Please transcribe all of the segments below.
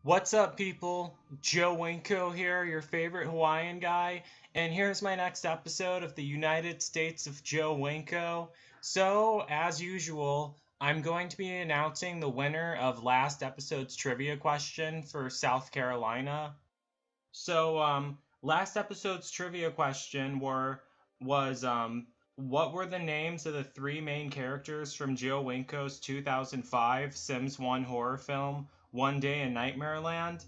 What's up, people? Joe Winko here, your favorite Hawaiian guy, and here's my next episode of the United States of Joe Winko. So, as usual, I'm going to be announcing the winner of last episode's trivia question for South Carolina. Last episode's trivia question was what were the names of the three main characters from Joe Winko's 2005 Sims 1 horror film, One Day in Nightmare Land?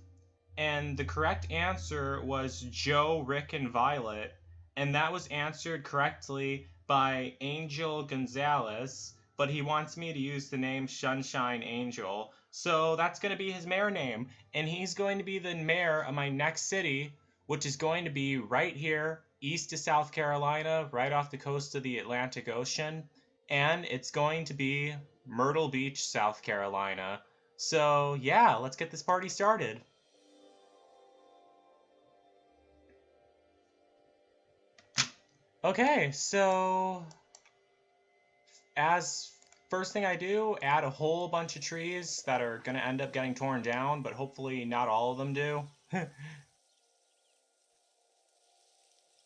And the correct answer was Joe, Rick, and Violet, and that was answered correctly by Angel Gonzalez, but he wants me to use the name Sunshine Angel, so that's going to be his mayor name, and he's going to be the mayor of my next city, which is going to be right here, east of South Carolina, right off the coast of the Atlantic Ocean, and it's going to be Myrtle Beach, South Carolina. So, yeah, let's get this party started. Okay, so as first thing I do, add a whole bunch of trees that are going to end up getting torn down, but hopefully not all of them do.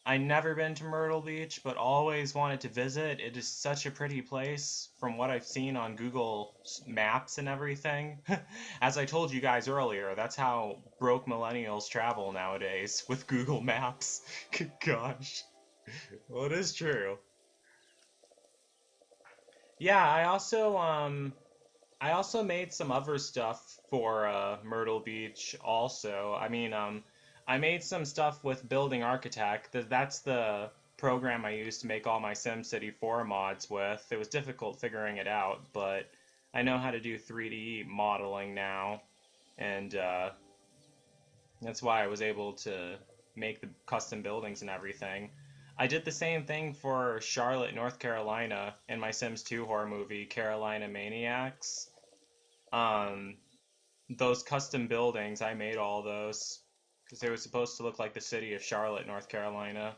I never been to Myrtle Beach, but always wanted to visit. It is such a pretty place from what I've seen on Google Maps and everything. As I told you guys earlier, that's how broke millennials travel nowadays, with Google Maps. Gosh. Well, it is true. Yeah, I also made some other stuff for Myrtle Beach also. I made some stuff with Building Architect. That's the program I used to make all my SimCity 4 mods with. It was difficult figuring it out, but I know how to do 3D modeling now, and that's why I was able to make the custom buildings and everything. I did the same thing for Charlotte, North Carolina in my Sims 2 horror movie, Carolina Maniacs. Um, those custom buildings, I made all those because they were supposed to look like the city of Charlotte, North Carolina.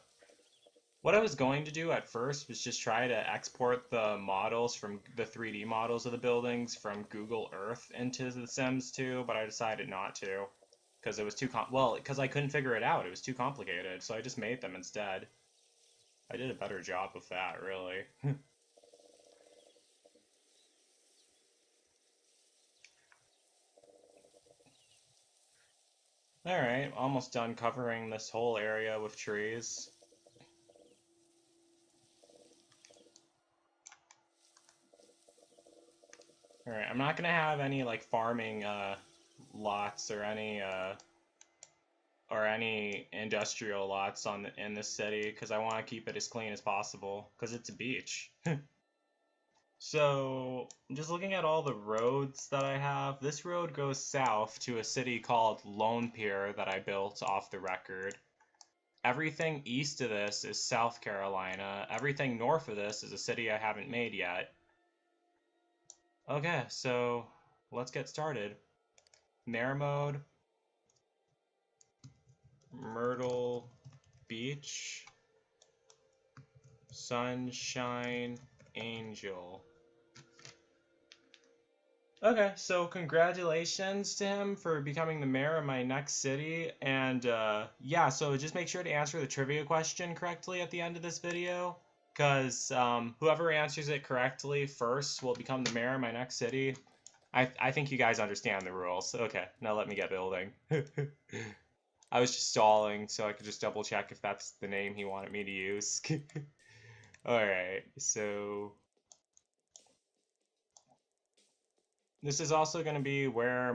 What I was going to do at first was just try to export the models from the 3D models of the buildings from Google Earth into the Sims 2, but I decided not to because it was because I couldn't figure it out. It was too complicated, so I just made them instead. I did a better job of that, really. Alright, almost done covering this whole area with trees. Alright, I'm not gonna have any, like, farming, lots or any industrial lots in this city, because I want to keep it as clean as possible, because it's a beach. So, just looking at all the roads that I have, this road goes south to a city called Lone Pier that I built off the record. Everything east of this is South Carolina. Everything north of this is a city I haven't made yet. Okay, so let's get started. Mayor mode, Myrtle Beach, Sunshine Angel. Okay, so congratulations to him for becoming the mayor of my next city, and yeah, so just make sure to answer the trivia question correctly at the end of this video, because whoever answers it correctly first will become the mayor of my next city. I think you guys understand the rules. Okay, now let me get building. I was just stalling so I could just double check if that's the name he wanted me to use. Alright, so this is also going to be where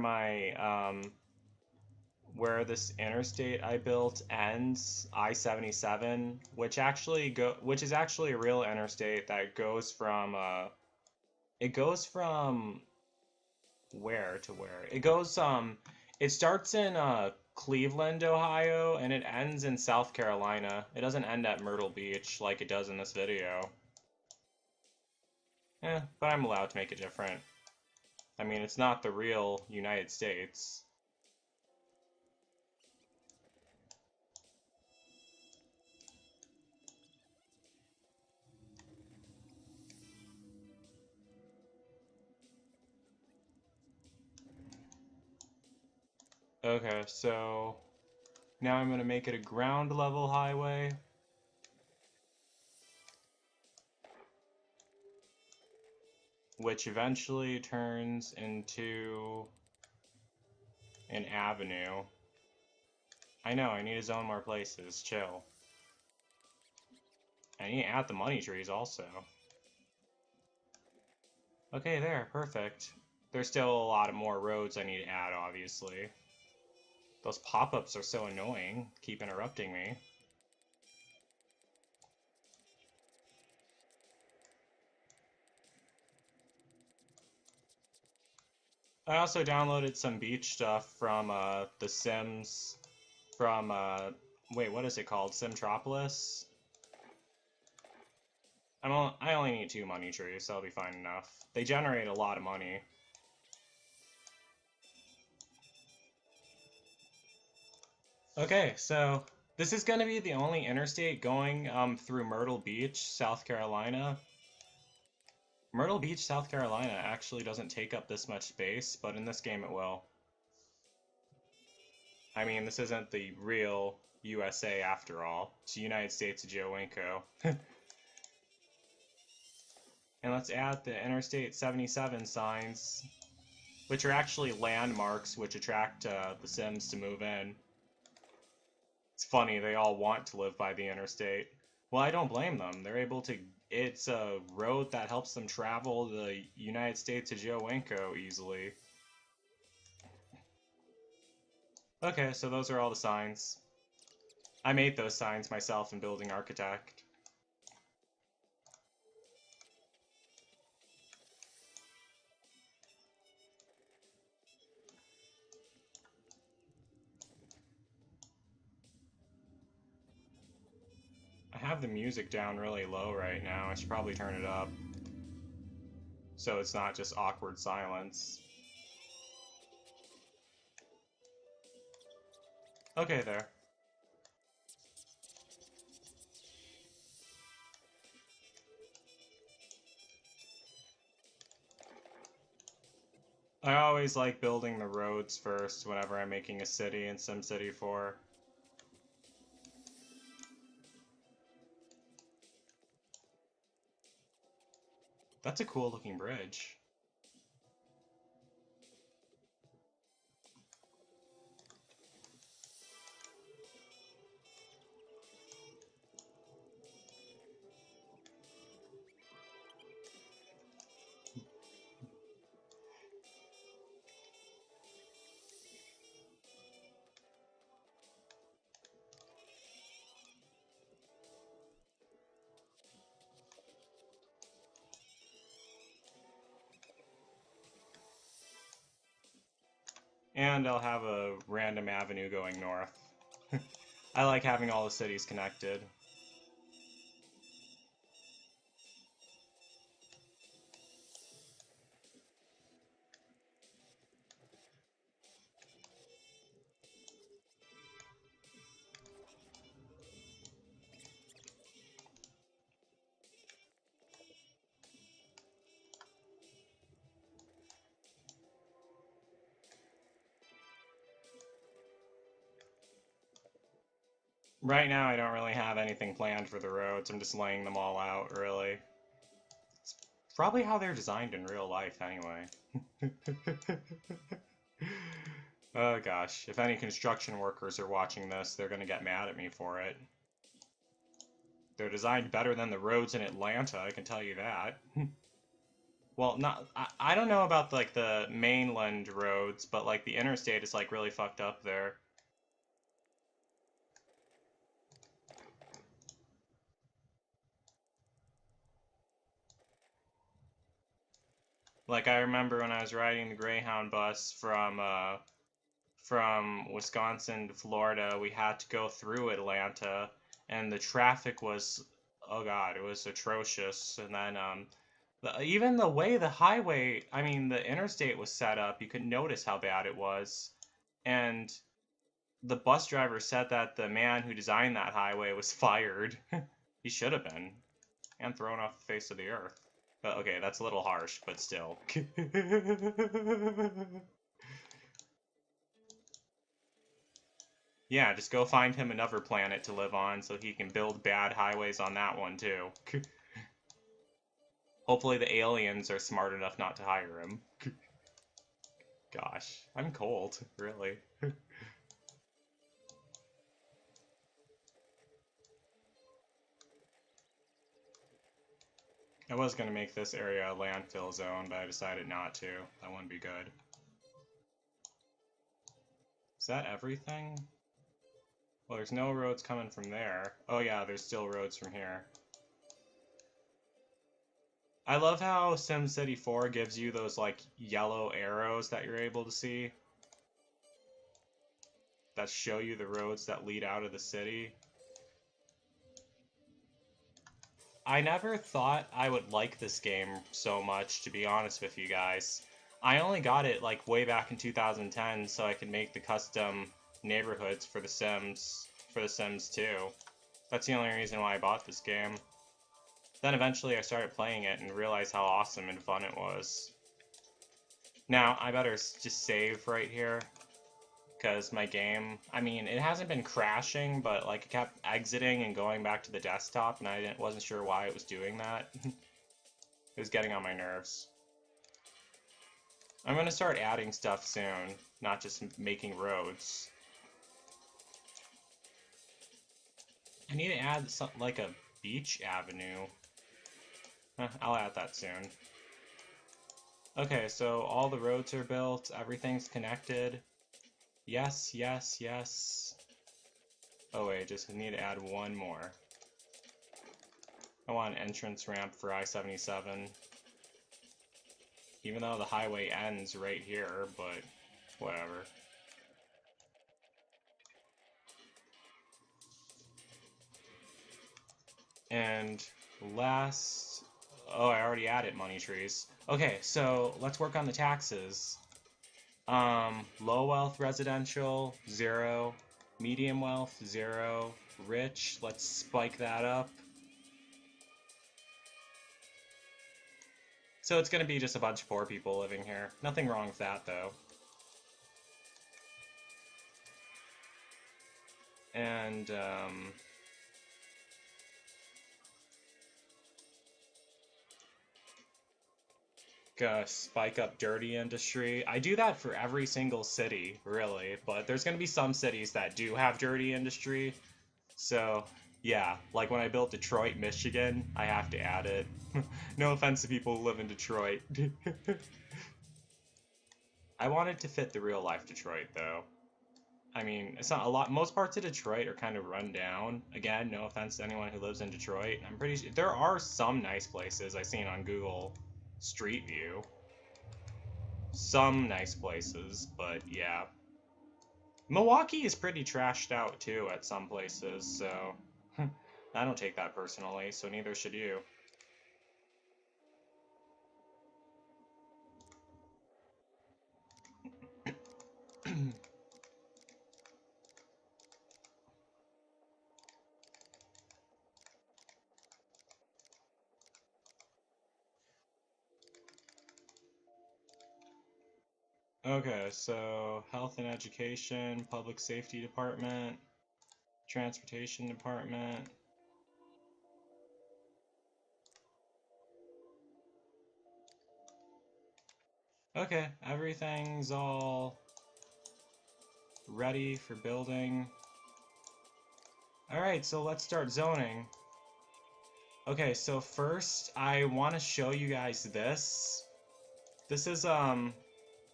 where this interstate I built ends, I-77, which is actually a real interstate that goes from it goes from where to where? It starts in Cleveland, Ohio, and it ends in South Carolina. It doesn't end at Myrtle Beach like it does in this video. But I'm allowed to make it different. I mean, it's not the real United States. Okay, so now I'm gonna make it a ground level highway. Which eventually turns into an avenue. I know, I need to zone more places. Chill. I need to add the money trees also. Okay, there, perfect. There's still a lot more roads I need to add, obviously. Those pop-ups are so annoying, keep interrupting me. I also downloaded some beach stuff from The Sims, from, wait, what is it called? Simtropolis? I only need 2 money trees, so I'll be fine enough. They generate a lot of money. Okay, so this is going to be the only interstate going through Myrtle Beach, South Carolina. Myrtle Beach, South Carolina actually doesn't take up this much space, but in this game it will. I mean, this isn't the real USA after all. It's the United States of Joe Winko. And let's add the Interstate 77 signs, which are actually landmarks which attract the Sims to move in. It's funny, they all want to live by the interstate. Well, I don't blame them. They're able to. It's a road that helps them travel the United States of Joe Winko easily. Okay, so those are all the signs. I made those signs myself in Building Architect. I have the music down really low right now. I should probably turn it up, so it's not just awkward silence. Okay, there. I always like building the roads first whenever I'm making a city in SimCity 4. That's a cool looking bridge. And I'll have a random avenue going north. I like having all the cities connected. Right now, I don't really have anything planned for the roads. I'm just laying them all out, really. It's probably how they're designed in real life, anyway. Oh gosh, if any construction workers are watching this, they're gonna get mad at me for it. They're designed better than the roads in Atlanta, I can tell you that. Well, not I don't know about like the mainland roads, but like the interstate is like really fucked up there. Like I remember when I was riding the Greyhound bus from Wisconsin to Florida, we had to go through Atlanta, and the traffic was, oh god, it was atrocious. And then even the way the highway, I mean the interstate was set up, you could notice how bad it was. And the bus driver said that the man who designed that highway was fired. He should have been, and thrown off the face of the earth. But okay, that's a little harsh, but still. Yeah, just go find him another planet to live on so he can build bad highways on that one too. Hopefully the aliens are smart enough not to hire him. Gosh, I'm cold, really. I was going to make this area a landfill zone, but I decided not to. That wouldn't be good. Is that everything? Well, there's no roads coming from there. Oh yeah, there's still roads from here. I love how SimCity 4 gives you those, like, yellow arrows that you're able to see that show you the roads that lead out of the city. I never thought I would like this game so much, to be honest with you guys. I only got it, like, way back in 2010 so I could make the custom neighborhoods for The Sims 2. That's the only reason why I bought this game. Then eventually I started playing it and realized how awesome and fun it was. Now, I better just save right here, because my game, I mean, it hasn't been crashing, but like it kept exiting and going back to the desktop, and I wasn't sure why it was doing that. It was getting on my nerves. I'm going to start adding stuff soon, not just making roads. I need to add something like a beach avenue. I'll add that soon. Okay, so all the roads are built, everything's connected. Yes, yes, yes. Oh wait, just need to add one more. I want an entrance ramp for I-77. Even though the highway ends right here, but whatever. And last... Oh, I already added money trees. Okay, so let's work on the taxes. Low wealth residential, 0. Medium wealth, 0. Rich, let's spike that up. So it's gonna be just a bunch of poor people living here. Nothing wrong with that, though. And, gonna spike up dirty industry. I do that for every single city, really, but there's gonna be some cities that do have dirty industry. So, yeah, like when I built Detroit, Michigan, I have to add it. No offense to people who live in Detroit. I wanted to fit the real life Detroit, though. I mean, it's not a lot. Most parts of Detroit are kind of run down. Again, no offense to anyone who lives in Detroit. I'm pretty sure there are some nice places I've seen on Google Street View. Some nice places, but yeah. Milwaukee is pretty trashed out too at some places, so I don't take that personally, so neither should you. Okay, so health and education, public safety department, transportation department. Okay, everything's all ready for building. Alright, so let's start zoning. Okay, so first I want to show you guys this. This is,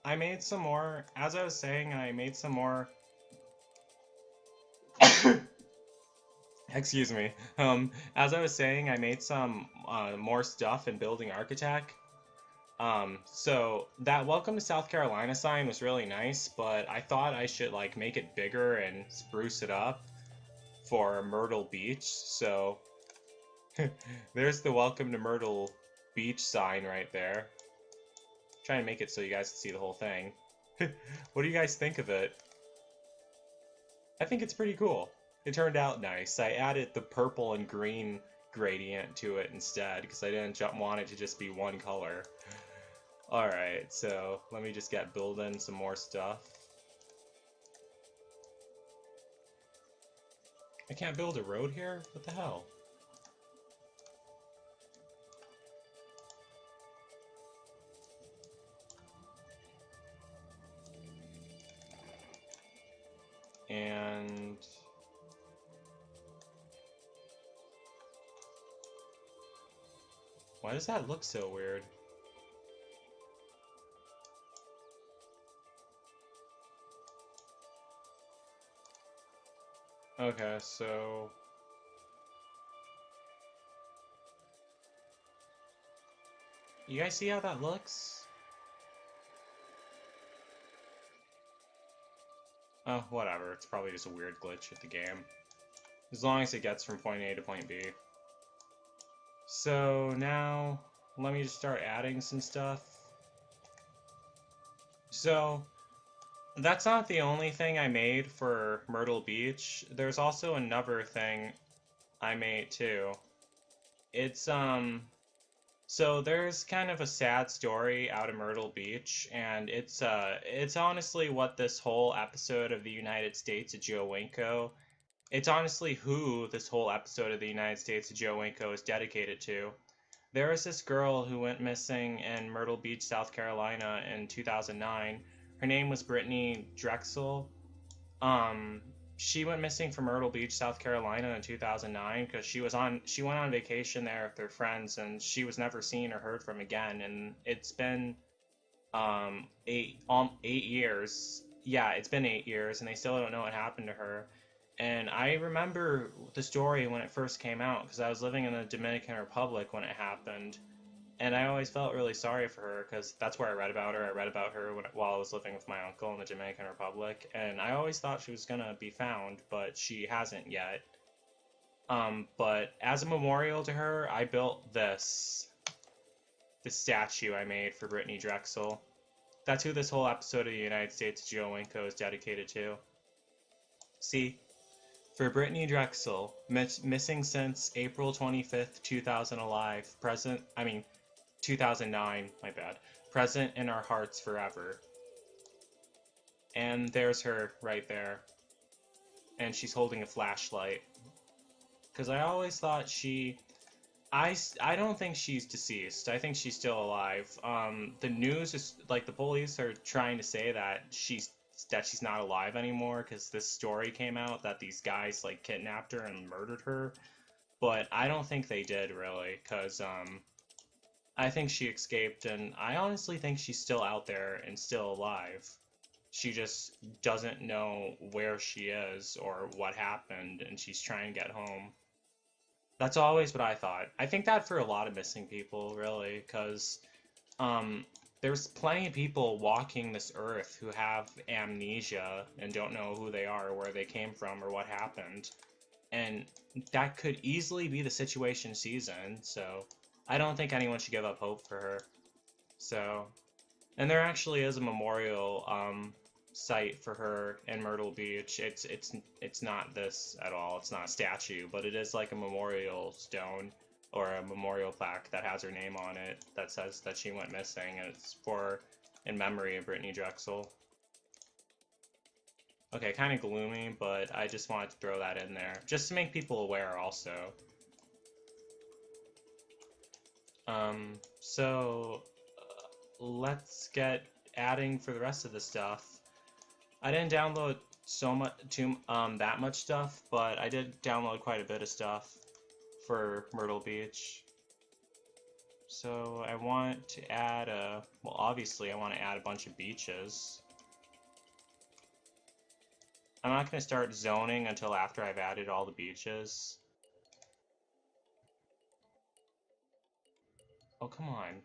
I made some more, as I was saying, I made some more, excuse me, as I was saying, I made some, more stuff in Building Architect. So that Welcome to South Carolina sign was really nice, but I thought I should, like, make it bigger and spruce it up for Myrtle Beach, so there's the Welcome to Myrtle Beach sign right there. Trying to make it so you guys can see the whole thing. What do you guys think of it? I think it's pretty cool. It turned out nice. I added the purple and green gradient to it instead because I didn't want it to just be one color. Alright, so let me just get building some more stuff. can't build a road here? What the hell? And... why does that look so weird? Okay, so... you guys see how that looks? Oh, whatever. It's probably just a weird glitch with the game. As long as it gets from point A to point B. So now, let me just start adding some stuff. So, that's not the only thing I made for Myrtle Beach. There's also another thing I made too. It's, so there's kind of a sad story out of Myrtle Beach, and it's honestly what this whole episode of the United States of Joe Winko, it's honestly who this whole episode of the United States of Joe Winko is dedicated to. There was this girl who went missing in Myrtle Beach, South Carolina in 2009. Her name was Brittany Drexel. She went missing from Myrtle Beach, South Carolina in 2009 because she went on vacation there with her friends, and she was never seen or heard from again. And it's been 8 years. Yeah, it's been 8 years, and they still don't know what happened to her. And I remember the story when it first came out because I was living in the Dominican Republic when it happened. And I always felt really sorry for her because that's where I read about her. I read about her while I was living with my uncle in the Dominican Republic. And I always thought she was going to be found, but she hasn't yet. But as a memorial to her, I built this statue I made for Brittany Drexel. That's who this whole episode of the United States of Joe Winko is dedicated to. See? For Brittany Drexel, missing since April 25th, 2009, my bad. Present in our hearts forever. And there's her right there. And she's holding a flashlight. Because I always thought I don't think she's deceased. I think she's still alive. The news is, like, the police are trying to say that she's not alive anymore because this story came out that these guys, like, kidnapped her and murdered her. But I don't think they did, really, because, I think she escaped, and I honestly think she's still out there and still alive. She just doesn't know where she is or what happened, and she's trying to get home. That's always what I thought. I think that for a lot of missing people, really, because there's plenty of people walking this earth who have amnesia and don't know who they are, or where they came from, or what happened. And that could easily be the situation she's in, so I don't think anyone should give up hope for her. So, and there actually is a memorial site for her in Myrtle Beach. It's not this at all. It's not a statue, but it is like a memorial stone or a memorial plaque that has her name on it that says that she went missing, and it's in memory of Brittany Drexel. Okay, kind of gloomy, but I just wanted to throw that in there just to make people aware also. So let's get adding for the rest of the stuff. I didn't download that much stuff, but I did download quite a bit of stuff for Myrtle Beach. So I want to add well, obviously I want to add a bunch of beaches. I'm not going to start zoning until after I've added all the beaches. Oh, come on.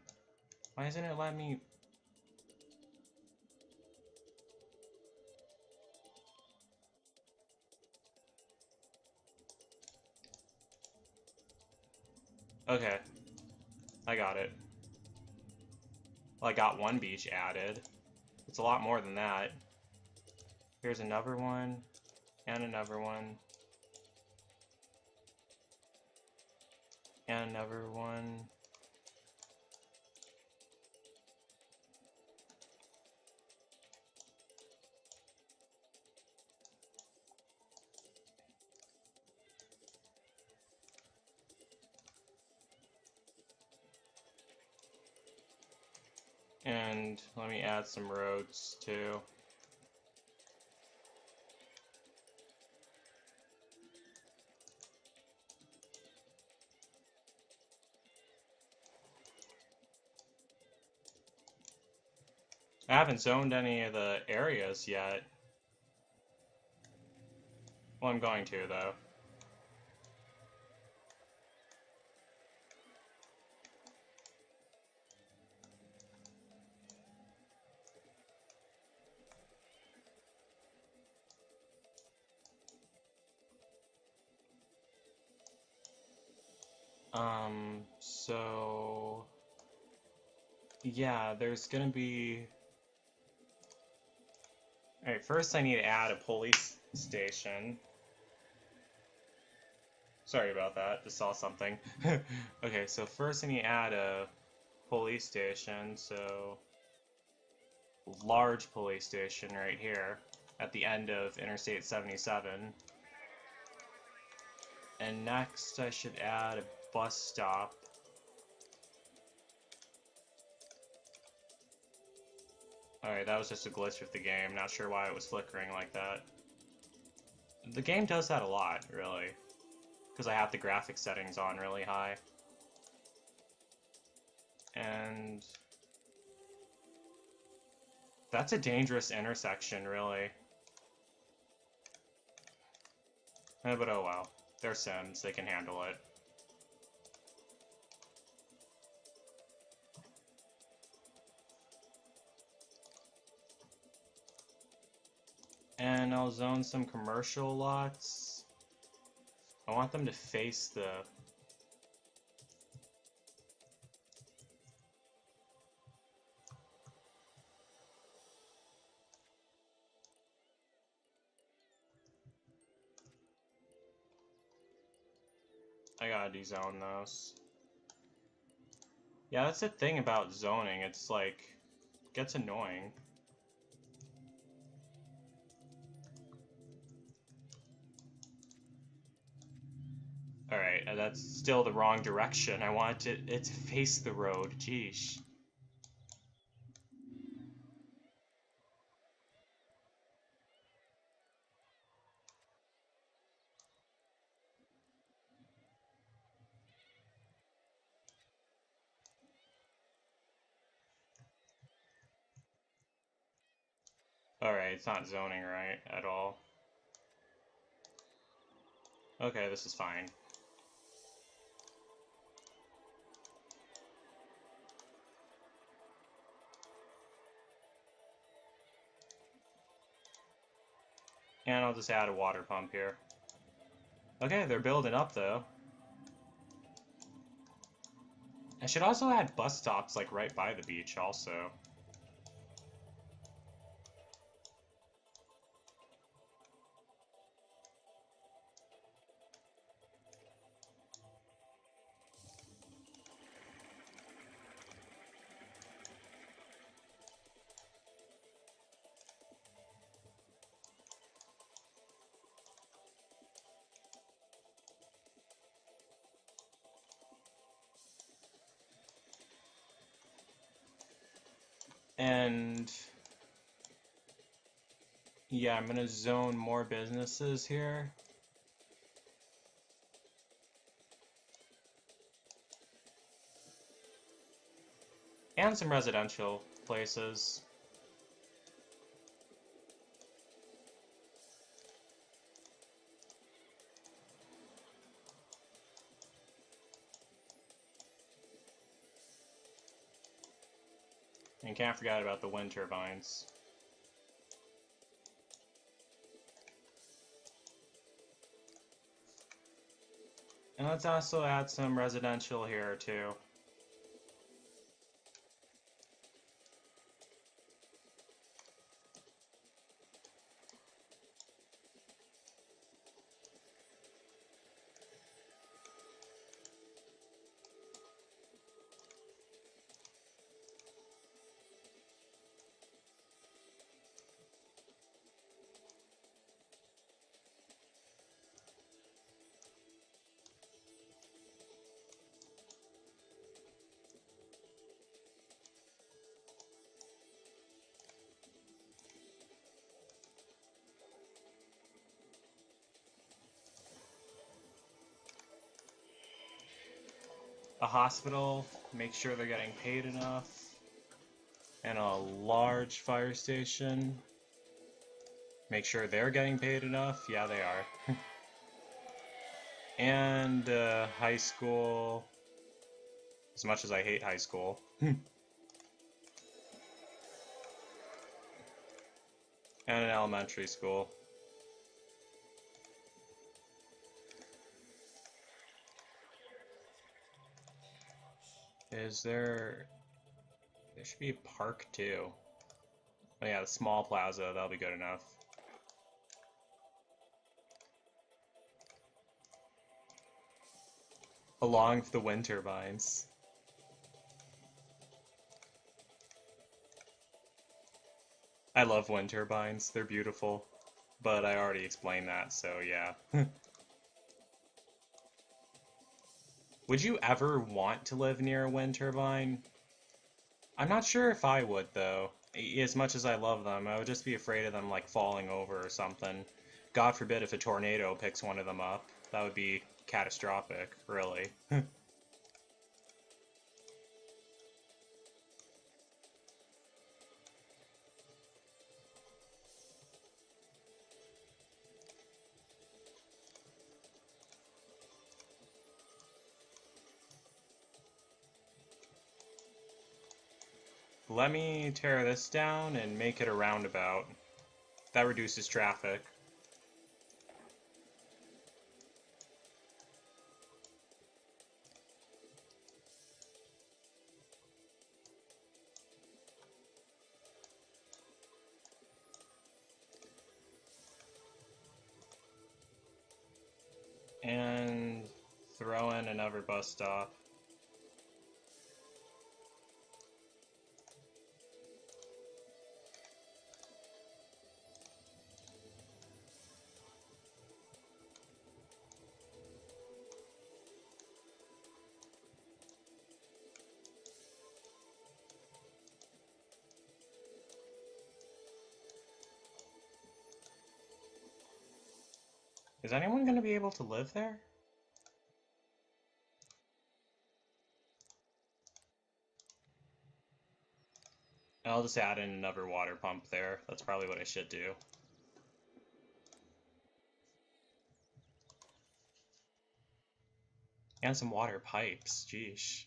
Why isn't it letting me... Okay. I got it. Well, I got one beach added. It's a lot more than that. Here's another one, and another one, and another one. And let me add some roads too. I haven't zoned any of the areas yet. Well, I'm going to, though. So... yeah, there's gonna be... Alright, first I need to add a police station. Sorry about that, just saw something. Okay, so first I need to add a police station, so... large police station right here at the end of Interstate 77. And next I should add a bus stop. Alright, that was just a glitch with the game. Not sure why it was flickering like that. The game does that a lot, really. Because I have the graphics settings on really high. And... that's a dangerous intersection, really. But oh well. They're Sims, they can handle it. And I'll zone some commercial lots. I want them to face the... I gotta de-zone those. Yeah, that's the thing about zoning. It's like... it gets annoying. Alright, that's still the wrong direction. I want it to face the road. Jeesh. Alright, it's not zoning right at all. Okay, this is fine. And I'll just add a water pump here. Okay, they're building up though. I should also add bus stops like right by the beach also. And yeah, I'm gonna zone more businesses here. And some residential places. And can't forget about the wind turbines. And let's also add some residential here too. A hospital, make sure they're getting paid enough. And a large fire station, make sure they're getting paid enough. Yeah, they are. And high school, as much as I hate high school. And an elementary school. Is there... There should be a park too. Oh yeah, the small plaza, that'll be good enough. Along the wind turbines. I love wind turbines, they're beautiful. But I already explained that, so yeah. Would you ever want to live near a wind turbine? I'm not sure if I would, though. As much as I love them, I would just be afraid of them, like, falling over or something. God forbid if a tornado picks one of them up. That would be catastrophic, really. Let me tear this down and make it a roundabout. That reduces traffic. And throw in another bus stop. Is anyone going to be able to live there? I'll just add in another water pump there. That's probably what I should do. And some water pipes, jeesh.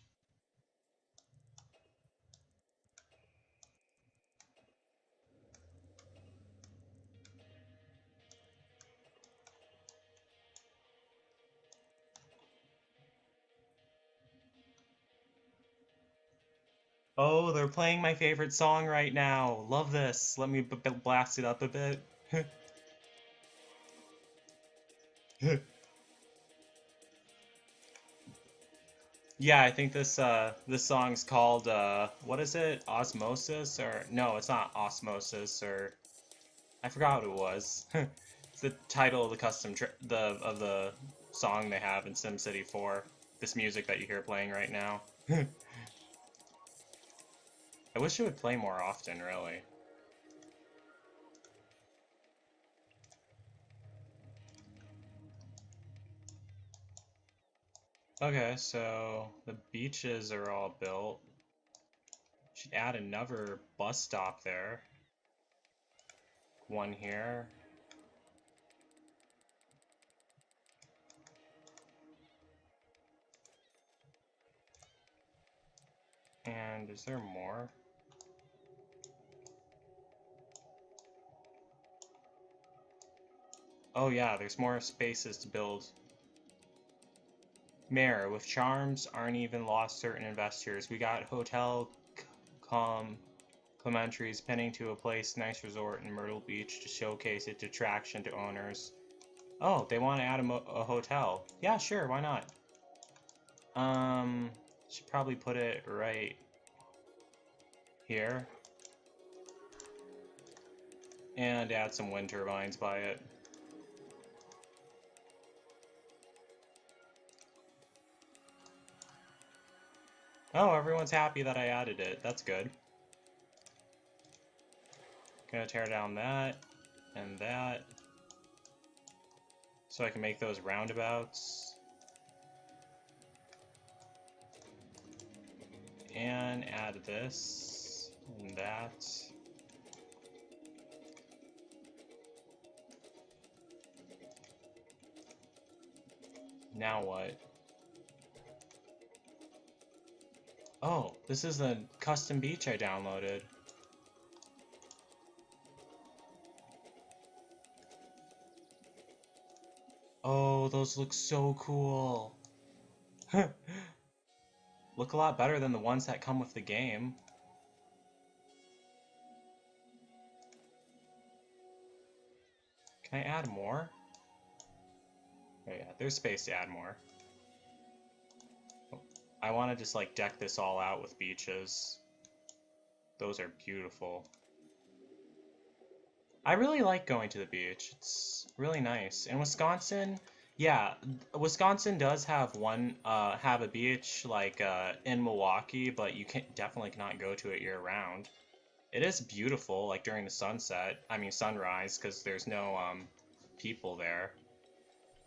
Oh, they're playing my favorite song right now. Love this. Let me blast it up a bit. Yeah, I think this song's called what is it? Osmosis or no, it's not Osmosis or I forgot what it was. It's the title of the of the song they have in SimCity 4. This music that you hear playing right now. I wish it would play more often, really. Okay, so the beaches are all built. Should add another bus stop there. One here. And is there more? Oh yeah, there's more spaces to build. Mayor, with charms, aren't even lost certain investors. We got Hotel Clementry's pinning to a place, nice resort in Myrtle Beach to showcase its attraction to owners. Oh, they want to add a hotel. Yeah, sure, why not? Should probably put it right here. And add some wind turbines by it. Oh, everyone's happy that I added it. That's good. Gonna tear down that and that. So I can make those roundabouts. and add this and that. Now what? Oh, this is a custom beach I downloaded. Oh, those look so cool. Look a lot better than the ones that come with the game. Can I add more? Oh yeah, there's space to add more. I want to just like deck this all out with beaches. Those are beautiful. I really like going to the beach. It's really nice. In Wisconsin, yeah, Wisconsin does have have a beach like in Milwaukee, but you can definitely cannot go to it year round. It is beautiful, like during the sunrise, because there's no people there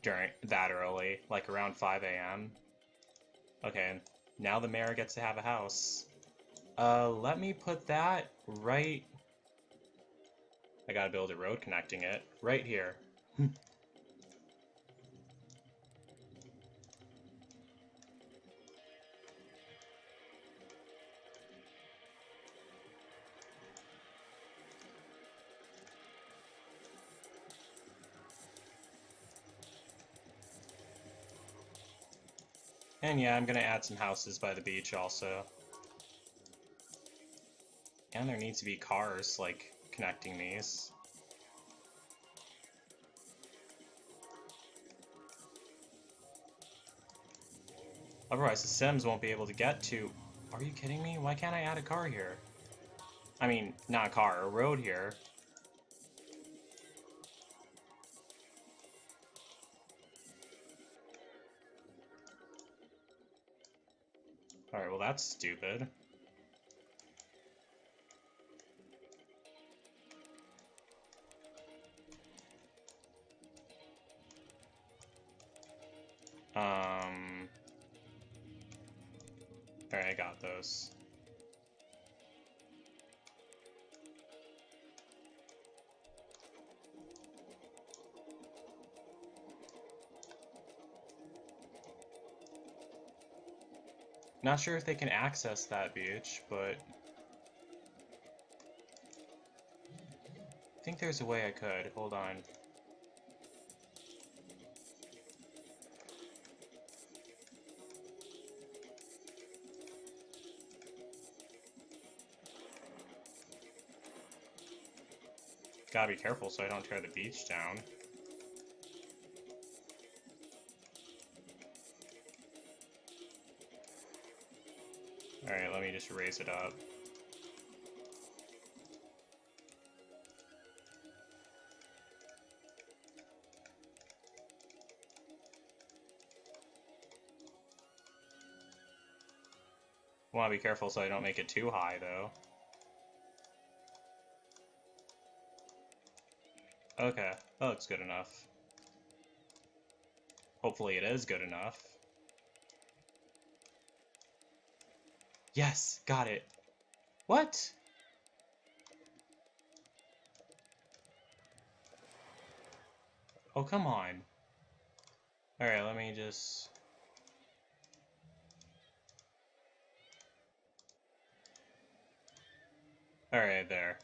during that early, like around 5 a.m. Okay, now the mayor gets to have a house. Let me put that right. I gotta build a road connecting it right here. And yeah, I'm gonna add some houses by the beach also. And there needs to be cars, like, connecting these. Otherwise, the Sims won't be able to get to... Are you kidding me? Why can't I add a car here? I mean, not a car, a road here. Alright, well that's stupid. Alright, I got those. Not sure if they can access that beach, but... I think there's a way I could. Hold on. Gotta be careful so I don't tear the beach down. Alright, let me just raise it up. Want to be careful so I don't make it too high, though. Okay, that looks good enough. Hopefully it is good enough. Yes, got it. What? Oh, come on. Alright, let me just... Alright, there.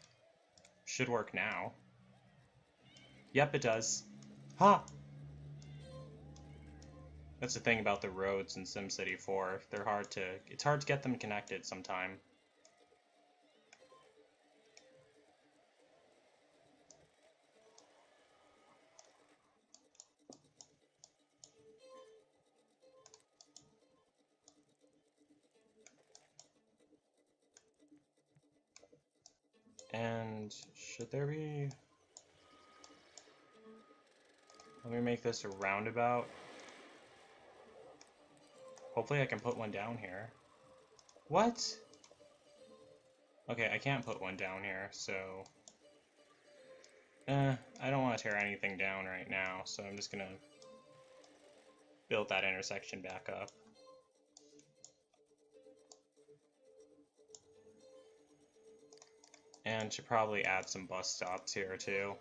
Should work now. Yep, it does. Ha! That's the thing about the roads in SimCity 4. They're hard to... It's hard to get them connected sometime. And should there be... Let me make this a roundabout. Hopefully I can put one down here. What? Okay, I can't put one down here, so... I don't want to tear anything down right now, so I'm just gonna build that intersection back up. And should probably add some bus stops here too.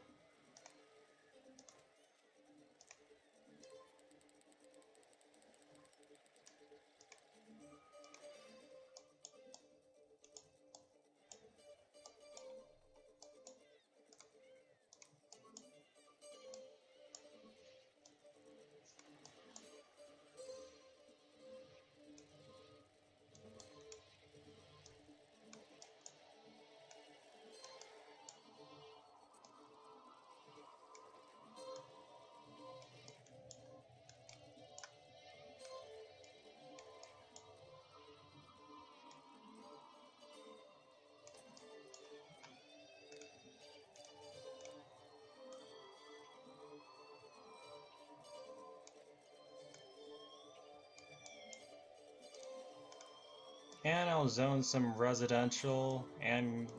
And I'll zone some residential and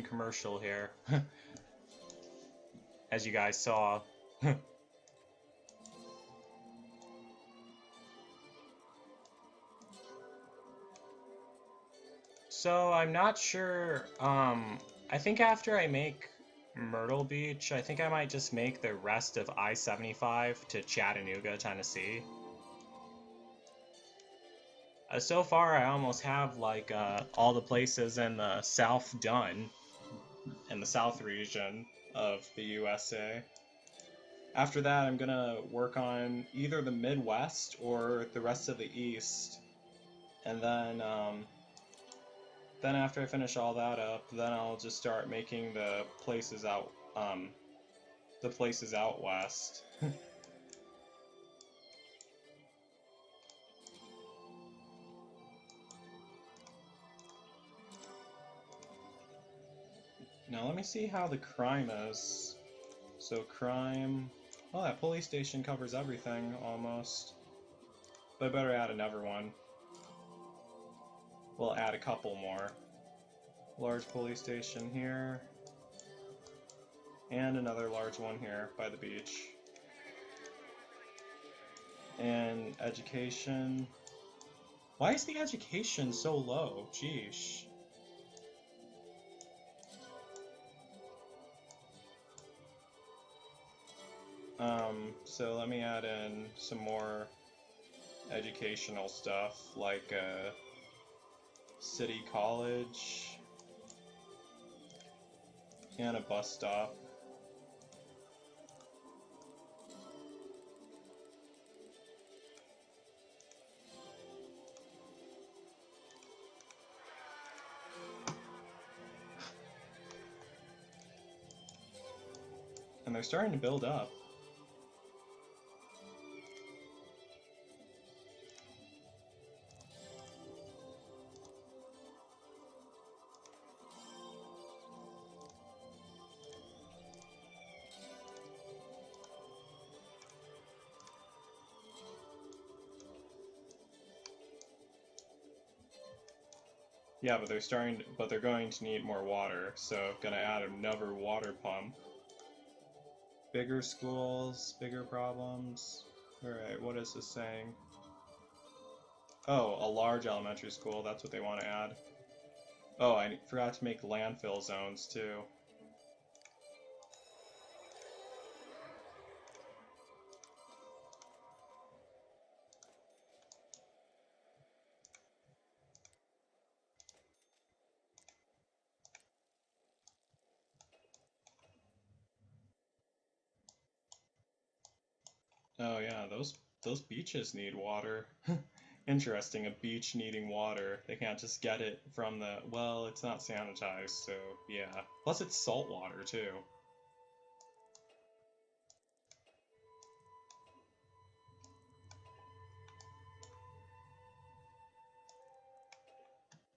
commercial here, as you guys saw. So I'm not sure. I think after I make Myrtle Beach, I think I might just make the rest of I-75 to Chattanooga, Tennessee. So far, I almost have like all the places in the South done, in the South region of the USA. After that, I'm gonna work on either the Midwest or the rest of the East, and then after I finish all that up, then I'll just start making the places out west. Now let me see how the crime is. So crime, well, that police station covers everything almost. But I better add another one. We'll add a couple more. Large police station here. And another large one here by the beach. And education. Why is the education so low? Jeesh. So let me add in some more educational stuff, like City College and a bus stop. And they're starting to build up. Yeah, but they're going to need more water, so gonna add another water pump. Bigger schools, bigger problems. Alright, what is this saying? Oh, a large elementary school, that's what they want to add. Oh, I forgot to make landfill zones too. Oh yeah, those beaches need water. Interesting, a beach needing water. They can't just get it from the, well, it's not sanitized, so yeah. Plus it's salt water too.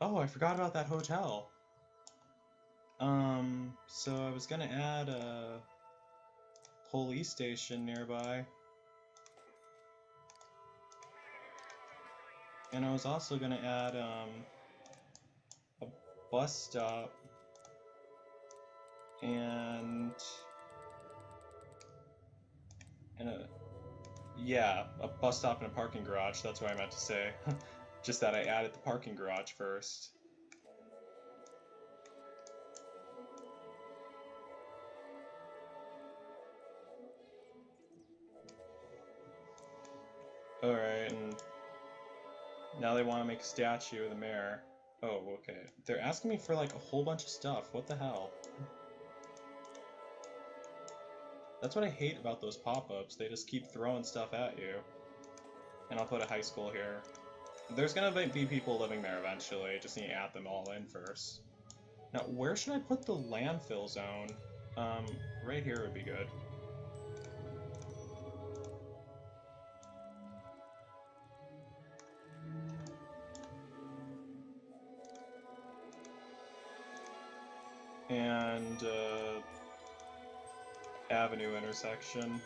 Oh, I forgot about that hotel. So I was gonna add a police station nearby. And I was also gonna add, a bus stop and yeah, a bus stop and a parking garage, that's what I meant to say. Just that I added the parking garage first. Alright, and now they want to make a statue of the mayor. Oh, okay. They're asking me for like a whole bunch of stuff. What the hell? That's what I hate about those pop-ups. They just keep throwing stuff at you. And I'll put a high school here. There's gonna be people living there eventually. Just need to add them all in first. Now, where should I put the landfill zone? Right here would be good. And, avenue intersection.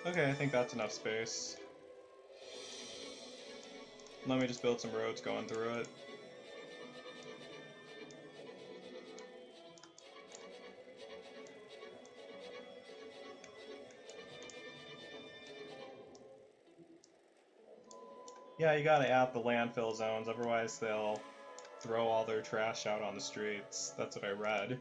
Okay, I think that's enough space. Let me just build some roads going through it. Yeah, you gotta add the landfill zones, otherwise they'll throw all their trash out on the streets. That's what I read.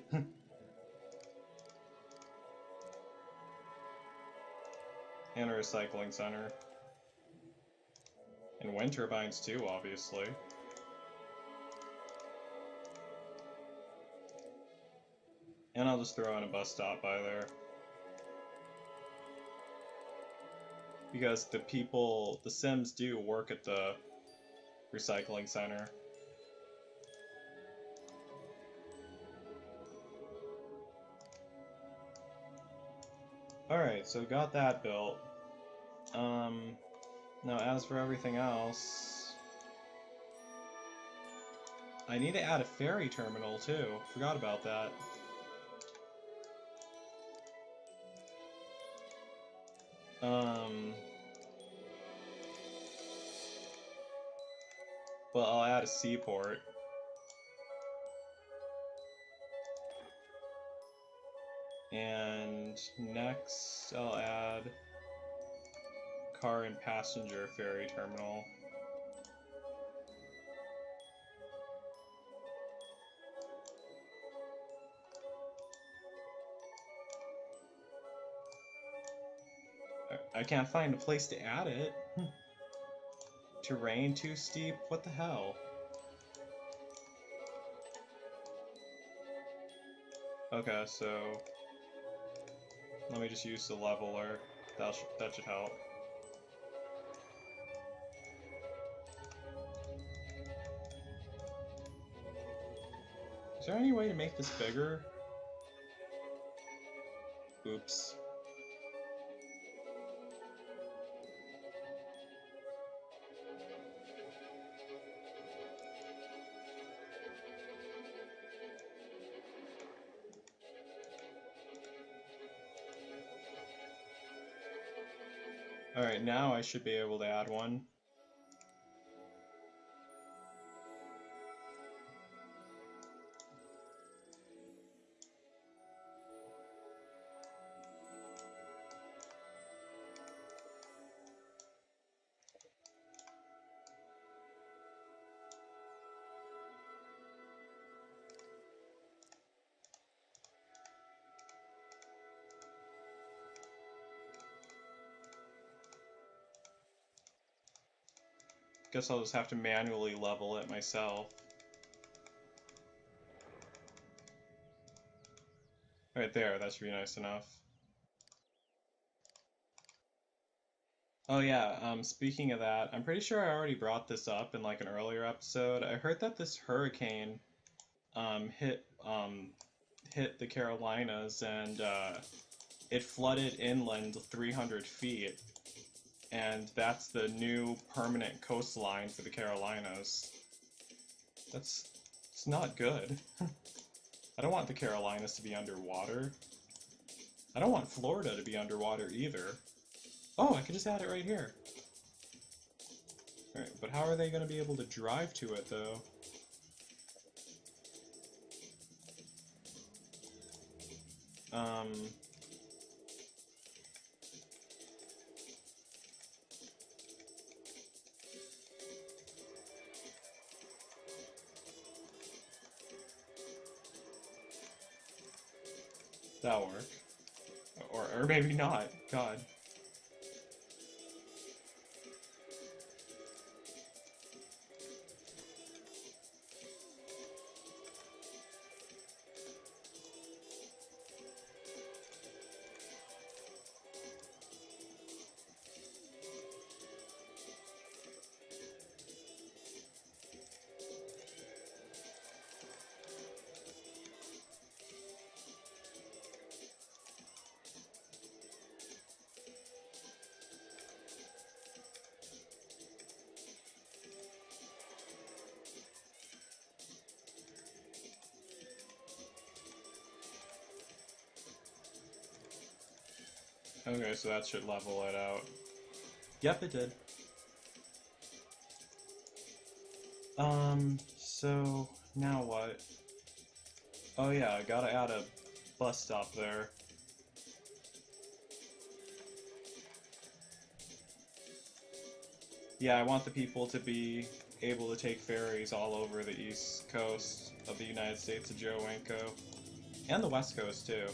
And a recycling center. And wind turbines too, obviously. And I'll just throw in a bus stop by there. Because the people, the Sims do work at the recycling center. Alright, so got that built. Now as for everything else... I need to add a ferry terminal too. Forgot about that. Well, I'll add a seaport. And next, I'll add car and passenger ferry terminal. I can't find a place to add it. Terrain too steep? What the hell? Okay, so let me just use the leveler. That should help. Is there any way to make this bigger? Oops. Alright, now I should be able to add one. Guess I'll just have to manually level it myself. Right there, that should be nice enough. Oh yeah, speaking of that, I'm pretty sure I already brought this up in like an earlier episode. I heard that this hurricane hit the Carolinas and it flooded inland 300 feet. And that's the new permanent coastline for the Carolinas. It's not good. I don't want the Carolinas to be underwater. I don't want Florida to be underwater either. Oh, I could just add it right here. Alright, but how are they going to be able to drive to it, though? Um, that'll work. Or maybe not. God. Okay, so that should level it out. Yep, it did. So now what? Oh yeah, I gotta add a bus stop there. Yeah, I want the people to be able to take ferries all over the east coast of the United States of Joe Winko. And the west coast, too.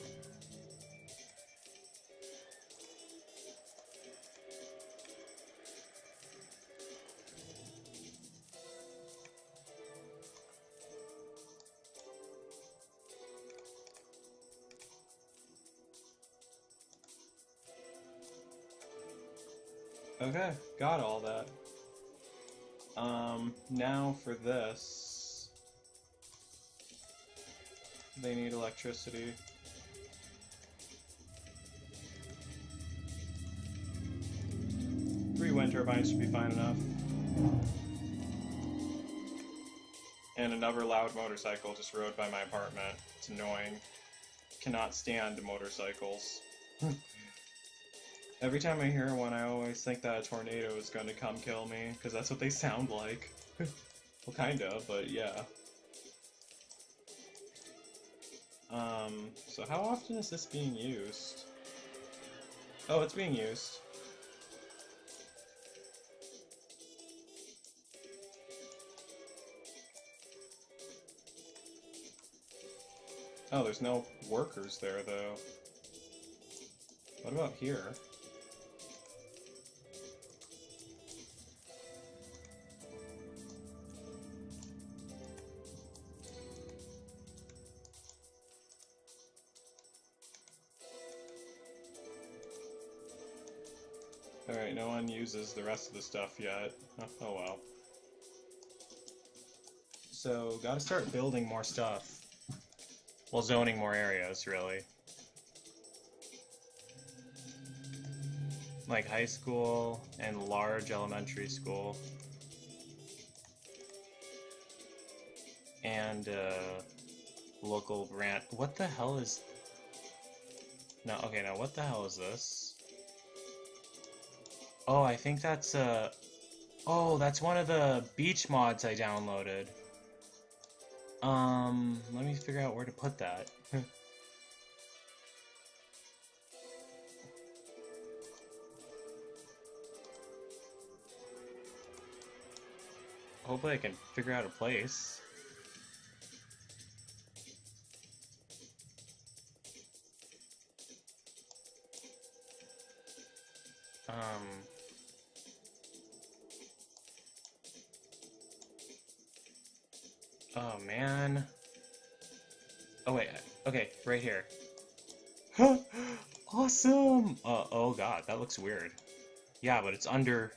Okay, got all that. Now for this. They need electricity. 3 wind turbines should be fine enough. And another loud motorcycle just rode by my apartment. It's annoying. Cannot stand motorcycles. Every time I hear one, I always think that a tornado is going to come kill me, because that's what they sound like. Well, kinda, but yeah. So how often is this being used? Oh, it's being used. Oh, there's no workers there, though. What about here? Alright, no one uses the rest of the stuff yet. Oh well. So, gotta start building more stuff. Well, zoning more areas, really. Like high school and large elementary school. And, local brand. What the hell is... No, okay, now what the hell is this? Oh, I think that's, oh, that's one of the beach mods I downloaded. Let me figure out where to put that. Hopefully I can figure out a place. Oh man. Oh wait, okay, right here. Awesome! Oh god, that looks weird. Yeah, but it's under...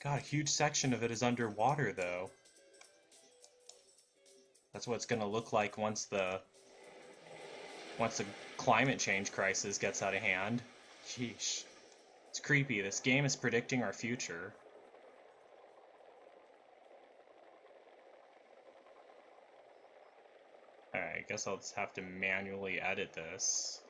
God, a huge section of it is underwater, though. That's what it's gonna look like once the climate change crisis gets out of hand. Sheesh. It's creepy. This game is predicting our future. Alright, I guess I'll just have to manually edit this.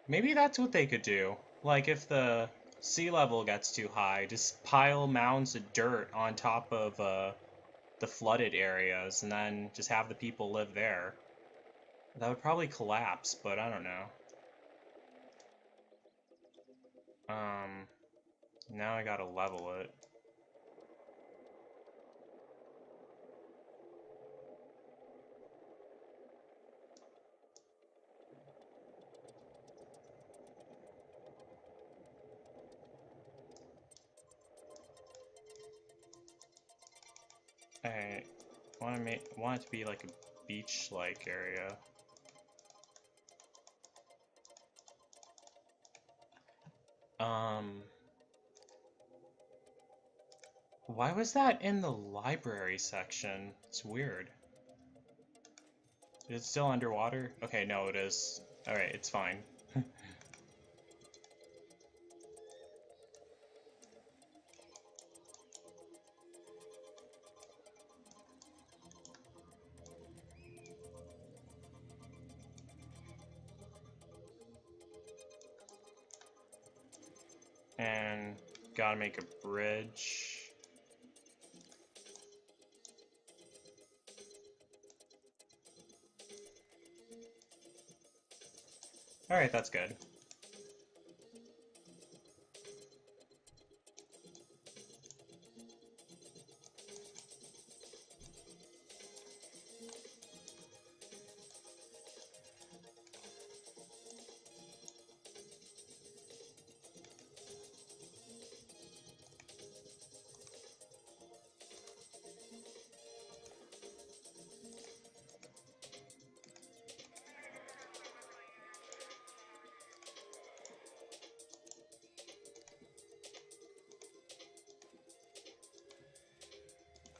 Maybe that's what they could do. Like, if the sea level gets too high, just pile mounds of dirt on top of the flooded areas, and then just have the people live there. That would probably collapse, but I don't know. Now I gotta level it. I want it to be like a beach-like area. Why was that in the library section? It's weird. Is it still underwater? Okay, no, it is. Alright, it's fine. And gotta make a bridge. Alright, that's good.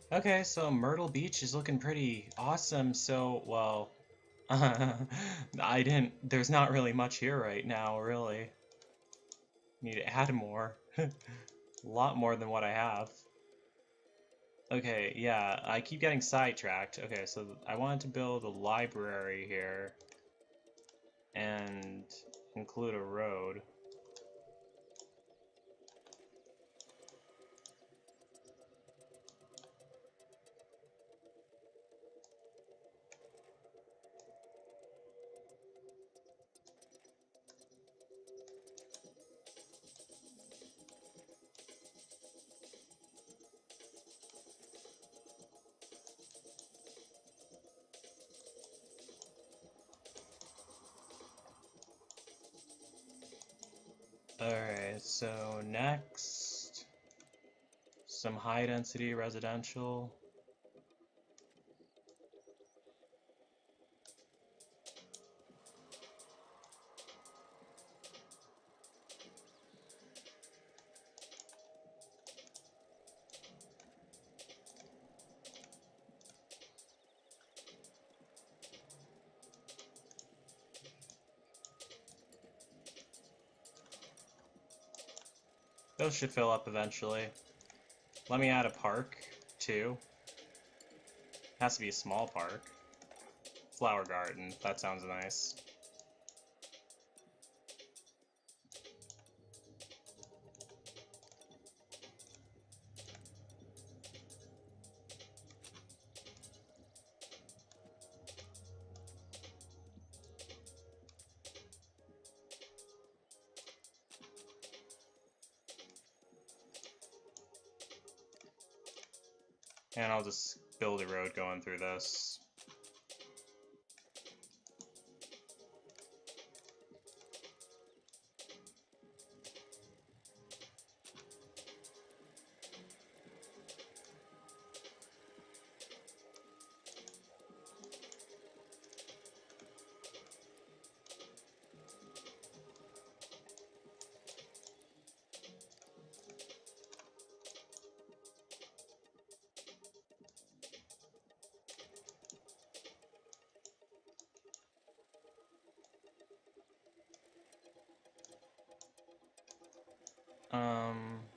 Okay, so Myrtle Beach is looking pretty awesome, so, well, there's not really much here right now, really. Need to add more. A lot more than what I have. Okay, yeah, I keep getting sidetracked. Okay, so I wanted to build a library here and include a road. Alright, so next, some high density residential. Those should fill up eventually. Let me add a park, too. Has to be a small park. Flower garden, that sounds nice. And I'll just build a road going through this.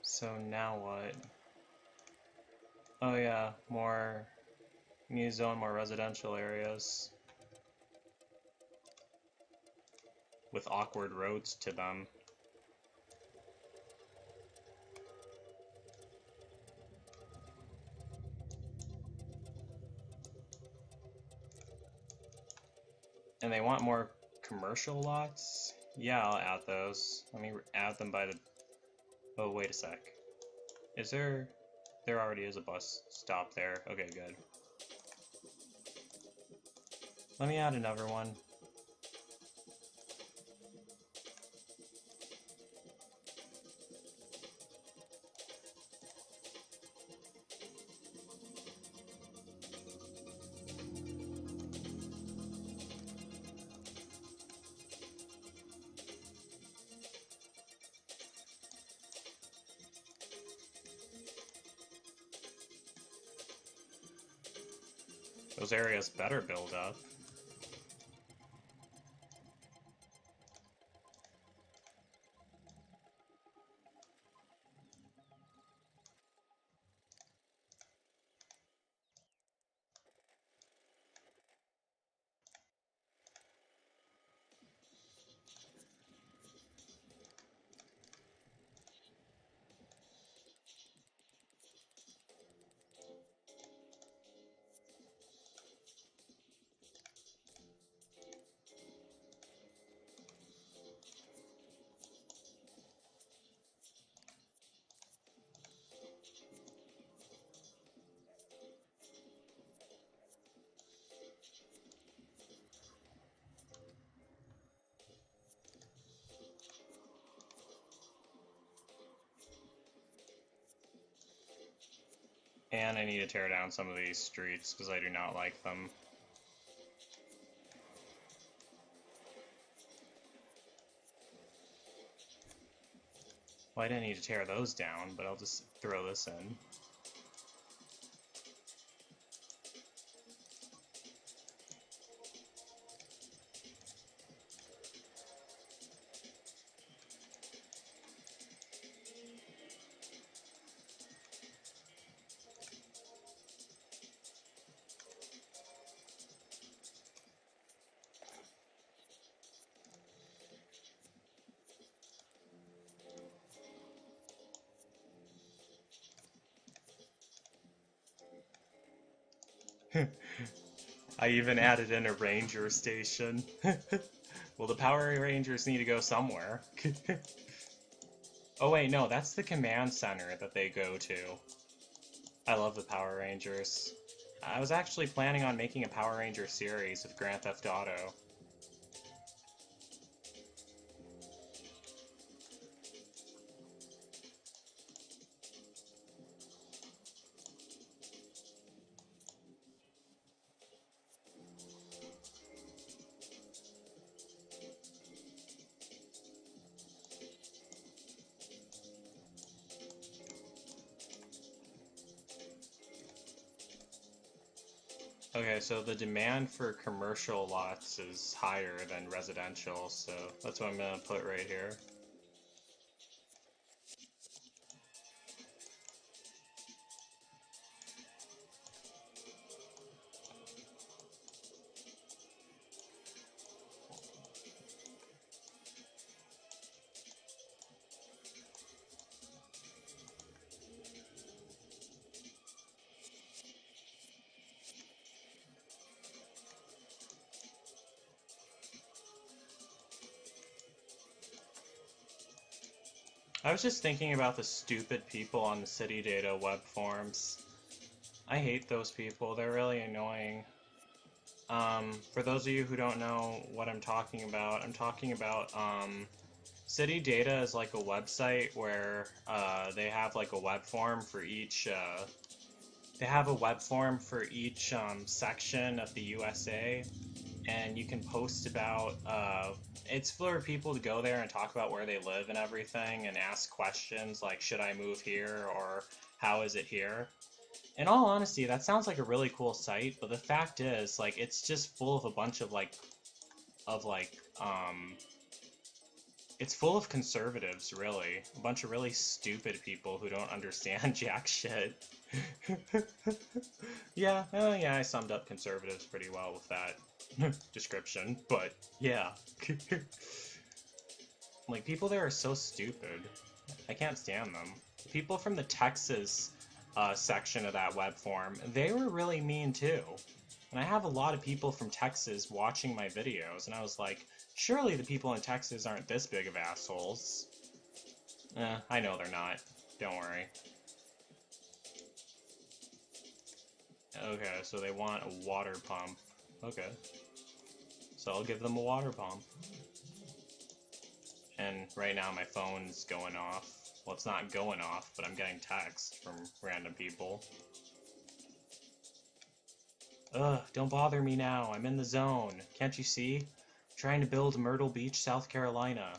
So now what? Oh yeah, more new zone, more residential areas with awkward roads to them. And they want more commercial lots? Yeah, I'll add those. Let me add them by the... Oh, wait a sec. Is there... There already is a bus stop there. Okay, good. Let me add another one. Those areas better build up. And I need to tear down some of these streets because I do not like them. Well, I didn't need to tear those down, but I'll just throw this in. I even added in a ranger station. Well, the Power Rangers need to go somewhere. Oh wait, no, that's the command center that they go to. I love the Power Rangers. I was actually planning on making a Power Ranger series of Grand Theft Auto. Okay, so the demand for commercial lots is higher than residential, so that's what I'm gonna put right here. I was just thinking about the stupid people on the city data web forums. I hate those people, they're really annoying. For those of you who don't know what I'm talking about, City Data is like a website where they have like a web form for each section of the USA, and you can post about it's for people to go there and talk about where they live and everything and ask questions like, should I move here, or how is it here? In all honesty, that sounds like a really cool site, but the fact is, like, it's just full of a bunch of it's full of conservatives, really. A bunch of really stupid people who don't understand jack shit. Yeah, yeah, I summed up conservatives pretty well with that description, but yeah. Like, people there are so stupid. I can't stand them. People from the Texas section of that web form, they were really mean too. And I have a lot of people from Texas watching my videos, and I was like, surely the people in Texas aren't this big of assholes. I know they're not. Don't worry. Okay, so they want a water pump. Okay. So I'll give them a water pump. And right now my phone's going off. Well, it's not going off, but I'm getting texts from random people. Ugh, don't bother me now. I'm in the zone. Can't you see? I'm trying to build Myrtle Beach, South Carolina.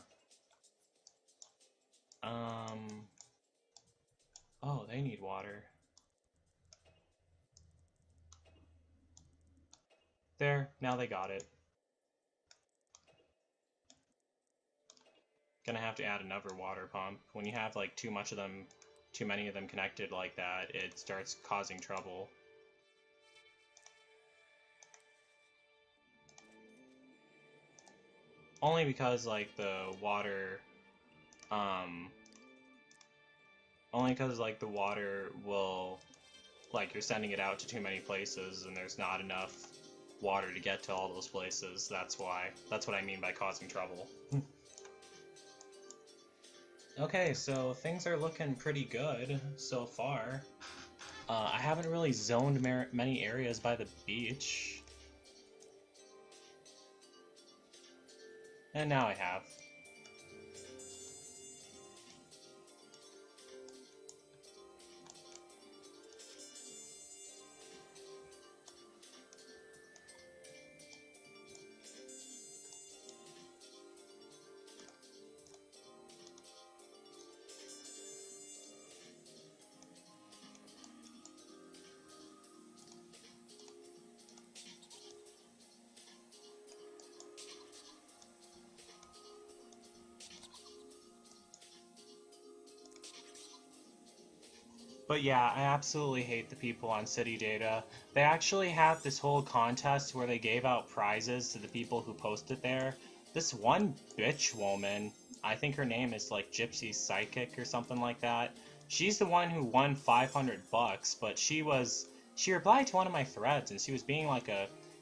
Oh, they need water. There, now they got it. Gonna have to add another water pump. When you have like too many of them connected like that, it starts causing trouble. Only because like the water, only because like the water will, like you're sending it out to too many places and there's not enough water to get to all those places. That's why. That's what I mean by causing trouble. Okay, so things are looking pretty good so far. I haven't really zoned many areas by the beach. And now I have. But yeah, I absolutely hate the people on City Data. They actually have this whole contest where they gave out prizes to the people who posted there. This one bitch woman, I think her name is like Gypsy Psychic or something like that. She's the one who won 500 bucks, but she replied to one of my threads and she was being like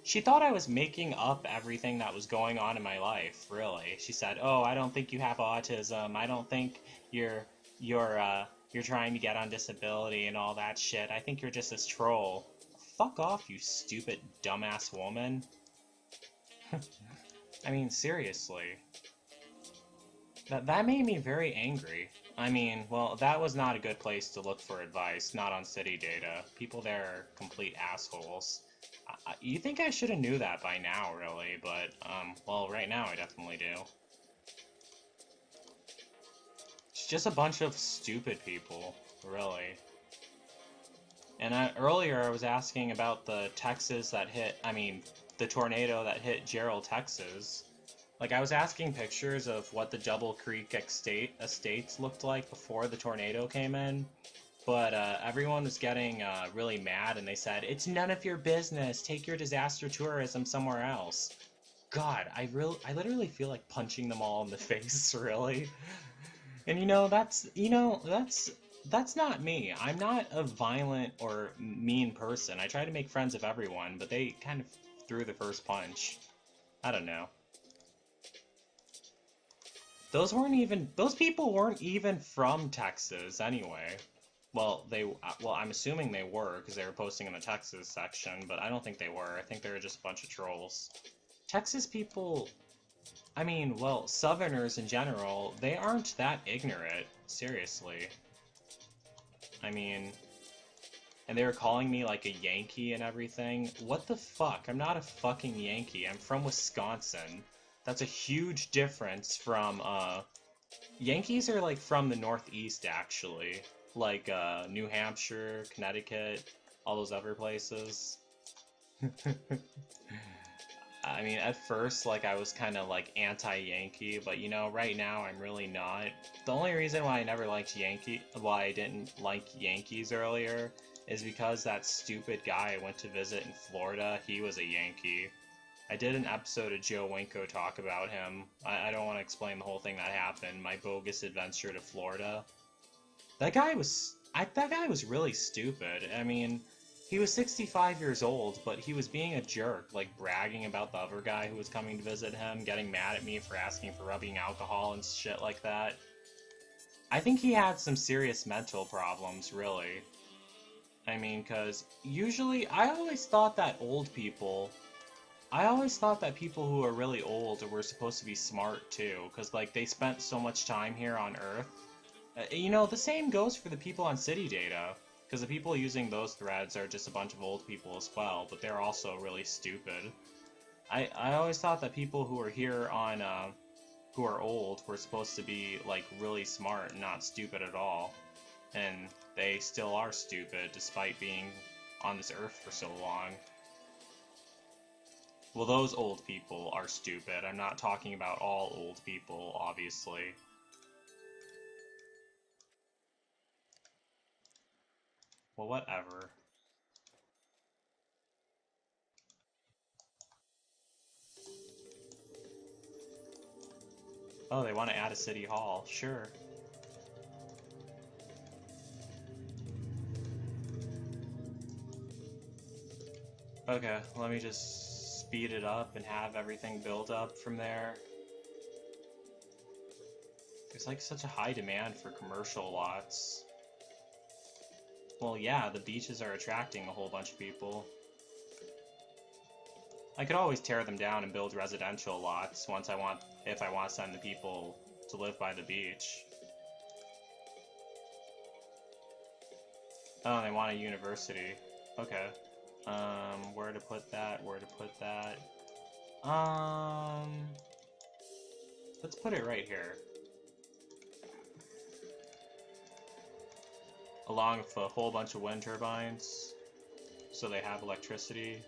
she thought I was making up everything that was going on in my life, really. She said, "Oh, I don't think you have autism. I don't think you're trying to get on disability and all that shit. I think you're just this troll." Fuck off, you stupid dumbass woman. I mean, seriously. That made me very angry. I mean, well, that was not a good place to look for advice, not on City Data. People there are complete assholes. You think I should have knew that by now, really, but, well, right now I definitely do. It's just a bunch of stupid people, really. And earlier I was asking about the the tornado that hit Gerald, Texas. Like, I was asking pictures of what the Double Creek estates looked like before the tornado came in, but everyone was getting really mad, and they said, "It's none of your business. Take your disaster tourism somewhere else." God, I literally feel like punching them all in the face, really. And that's not me. I'm not a violent or mean person. I try to make friends of everyone, but they kind of threw the first punch. I don't know. Those people weren't even from Texas anyway. Well, I'm assuming they were because they were posting in the Texas section, but I don't think they were. I think they were just a bunch of trolls. Texas people, I mean, well, Southerners in general, they aren't that ignorant, seriously. I mean, and they were calling me like a Yankee and everything. What the fuck? I'm not a fucking Yankee. I'm from Wisconsin. That's a huge difference from, Yankees are like from the Northeast, actually. Like, New Hampshire, Connecticut, all those other places. I mean, at first, like, I was kind of, like, anti-Yankee, but, right now I'm really not. The only reason why why I didn't like Yankees earlier is because that stupid guy I went to visit in Florida, he was a Yankee. I did an episode of Joe Winko talk about him. I don't want to explain the whole thing that happened, my bogus adventure to Florida. That guy was really stupid. I mean, He was 65 years old, but he was being a jerk, like bragging about the other guy who was coming to visit him, getting mad at me for asking for rubbing alcohol and shit like that. I think he had some serious mental problems, really. I mean, because usually, I always thought that people who are really old were supposed to be smart too, because like they spent so much time here on Earth. You know, the same goes for the people on City Data, because the people using those threads are just a bunch of old people as well, but they're also really stupid. I always thought that people who are here on, who are old were supposed to be, like, really smart and not stupid at all. And they still are stupid, despite being on this Earth for so long. Well, those old people are stupid. I'm not talking about all old people, obviously. Well, whatever. Oh, they want to add a city hall. Sure. Okay, let me just speed it up and have everything build up from there. There's like such a high demand for commercial lots. Well, yeah, the beaches are attracting a whole bunch of people. I could always tear them down and build residential lots if I want to send the people to live by the beach. Oh, they want a university. Okay. Where to put that? Where to put that? Let's put it right here. Along with a whole bunch of wind turbines, so they have electricity.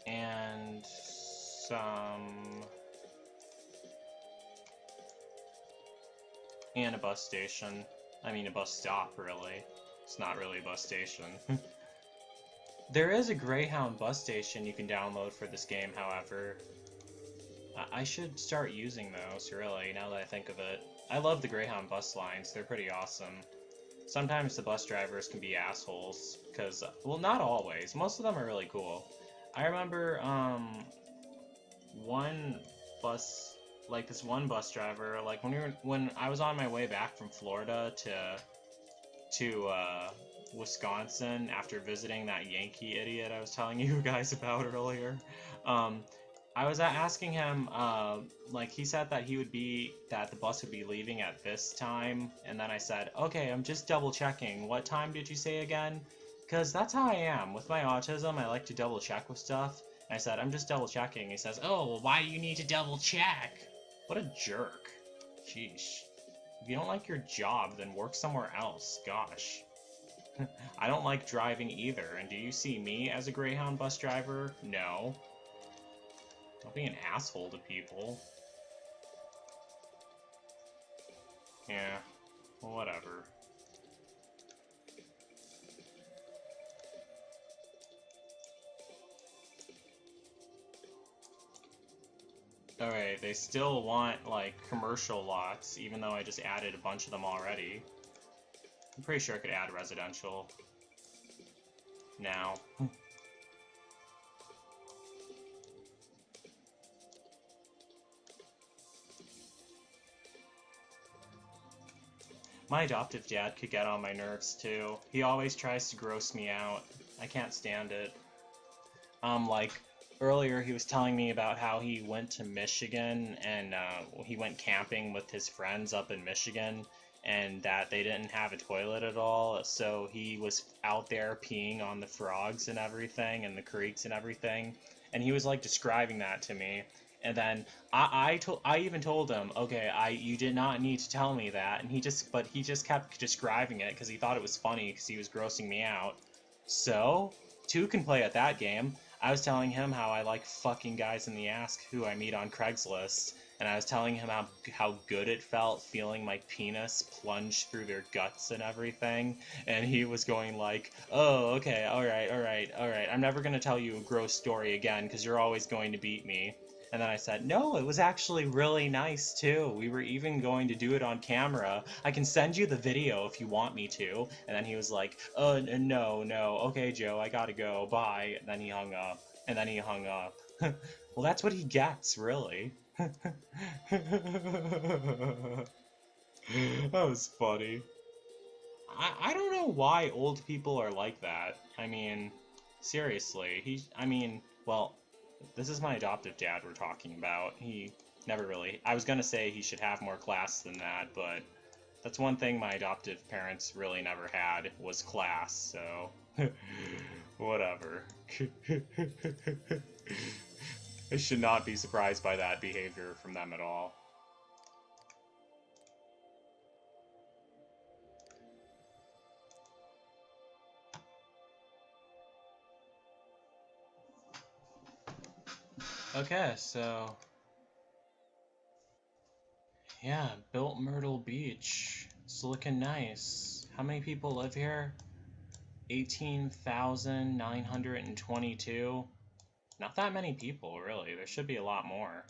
And and a bus station. I mean, a bus stop, really. It's not really a bus station. There is a Greyhound bus station you can download for this game, however. I should start using those, really, now that I think of it. I love the Greyhound bus lines, they're pretty awesome. Sometimes the bus drivers can be assholes, because, well, not always. Most of them are really cool. I remember, this one bus driver, like, when I was on my way back from Florida to Wisconsin after visiting that Yankee idiot I was telling you guys about earlier, I was asking him, like, he said that the bus would be leaving at this time, and then I said, okay, I'm just double checking. What time did you say again? Because that's how I am. With my autism, I like to double check with stuff. And I said, I'm just double checking. He says, oh, well, why do you need to double check? What a jerk. Sheesh. If you don't like your job, then work somewhere else. Gosh. I don't like driving either, and do you see me as a Greyhound bus driver? No. Don't be an asshole to people. Yeah, well, whatever. Alright, they still want, like, commercial lots, even though I just added a bunch of them already. I'm pretty sure I could add residential now. My adoptive dad could get on my nerves, too. He always tries to gross me out. I can't stand it. Like, earlier he was telling me about how he went to Michigan, and he went camping with his friends up in Michigan, and that they didn't have a toilet at all, so he was out there peeing on the frogs and everything, and the creeks and everything, and he was, like, describing that to me. And then I even told him, okay, you did not need to tell me that, and he just kept describing it because he thought it was funny because he was grossing me out. So, two can play at that game. I was telling him how I like fucking guys in the ass who I meet on Craigslist, and I was telling him how good it felt feeling my penis plunge through their guts and everything, and he was going like, oh, okay, alright, I'm never gonna tell you a gross story again because you're always going to beat me. And then I said, no, it was actually really nice too. We were even going to do it on camera. I can send you the video if you want me to. And then he was like, no, no. Okay, Joe, I gotta go. Bye. And then he hung up. And then he hung up. Well, that's what he gets, really. That was funny. I don't know why old people are like that. I mean, seriously, well, this is my adoptive dad we're talking about. He never really, I was gonna say he should have more class than that, but that's one thing my adoptive parents really never had, was class, so whatever. I should not be surprised by that behavior from them at all. Okay, so yeah, built Myrtle Beach. It's looking nice. How many people live here? 18,922. Not that many people, really. There should be a lot more.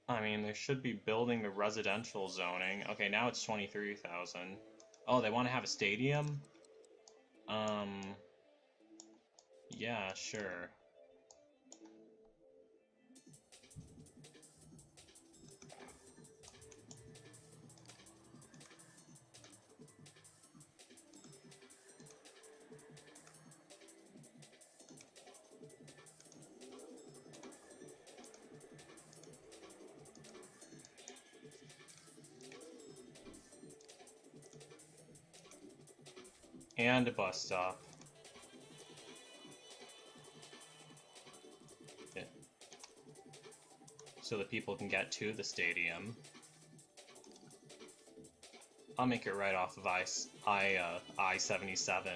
I mean, they should be building the residential zoning. Okay, now it's 23,000. Oh, they want to have a stadium? Yeah, sure. And a bus stop. Yeah. So that people can get to the stadium. I'll make it right off of I-77.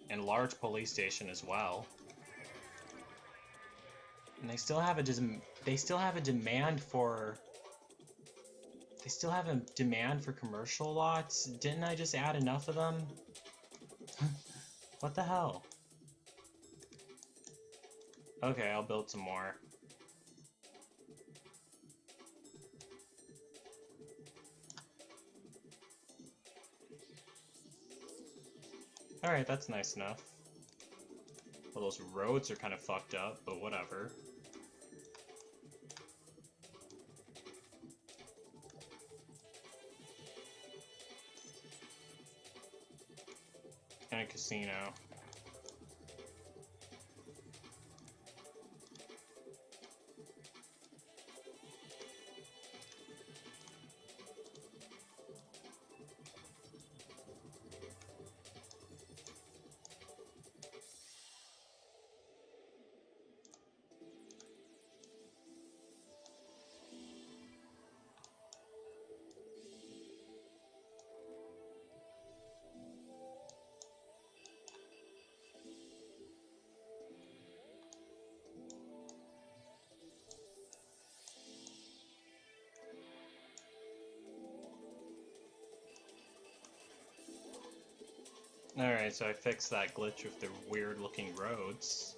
And a large police station as well. And they still have a demand for commercial lots. Didn't I just add enough of them? What the hell? Okay, I'll build some more. Alright, that's nice enough. Well, those roads are kind of fucked up, but whatever. And a casino. Alright, so I fixed that glitch with the weird-looking roads.